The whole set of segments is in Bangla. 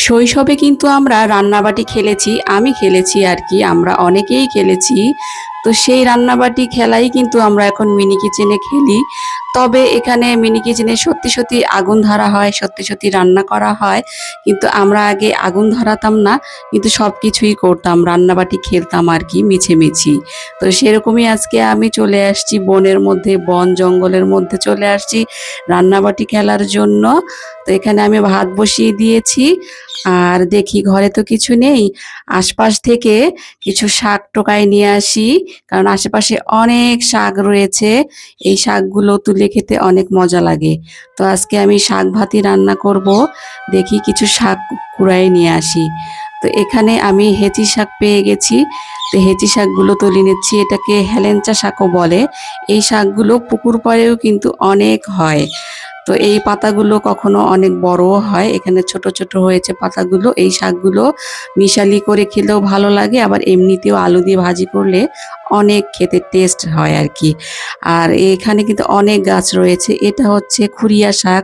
শৈশবে কিন্তু আমরা রান্নাবাটি খেলেছি, আমি খেলেছি আর কি, আমরা অনেকেই খেলেছি। তো সেই রান্নাবাটি খেলাই কিন্তু আমরা এখন মিনি কিচেনে খেলি। তবে এখানে মিনি কিচেনে সত্যি সত্যি আগুন ধরা হয়, সত্যি সত্যি রান্না করা হয়। কিন্তু আমরা আগে আগুন ধরাতাম না, কিন্তু সব কিছুই করতাম, রান্নাবাটি খেলতাম আর কি মিছেমিছি। তো সেরকমই আজকে আমি চলে আসছি বনের মধ্যে, বন জঙ্গলের মধ্যে চলে আসছি রান্নাবাটি খেলার জন্য। তো এখানে আমি ভাত বসিয়ে দিয়েছি, আর দেখি ঘরে তো কিছু নেই, আশপাশ থেকে কিছু শাক টোকাই নিয়ে আসি, কারণ আশেপাশে অনেক শাক রয়েছে। এই শাকগুলো তুলে খেতে অনেক মজা লাগে। তো আজকে আমি শাক ভাতি রান্না করব, দেখি কিছু শাক কুড়াই নিয়ে আসি। তো এখানে আমি হেঁচি শাক পেয়ে গেছি। তো হেঁচি শাকগুলো তুলে নিচ্ছি, এটাকে হেলেঞ্চা শাকও বলে। এই শাকগুলো পুকুর পাড়েও কিন্তু অনেক হয়। তো এই পাতাগুলো কখনো অনেক বড়ও হয়, এখানে ছোট ছোট হয়েছে পাতাগুলো। এই শাকগুলো মিশালি করে খেলেও ভালো লাগে, আবার এমনিতেও আলু দিয়ে ভাজি করলে অনেক খেতে টেস্ট হয় আর কি। আর এখানে কিন্তু অনেক গাছ রয়েছে। এটা হচ্ছে খুরিয়া শাক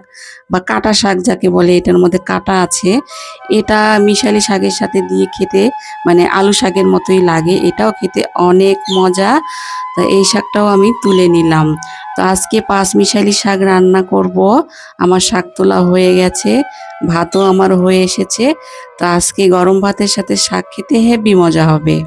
বা কাটা শাক যাকে বলে, এটার মধ্যে কাটা আছে। এটা মিশালি শাকের সাথে দিয়ে খেতে মানে আলু শাকের মতোই লাগে, এটাও খেতে অনেক মজা। তো এই শাকটাও আমি তুলে নিলাম। তো আজকে পাঁচ মিশালি শাক রান্না করব। আমার শাক তোলা হয়ে গেছে, ভাতও আমার হয়ে এসেছে। তো আজকে গরম ভাতের সাথে শাক খেতে হেবি মজা হবে।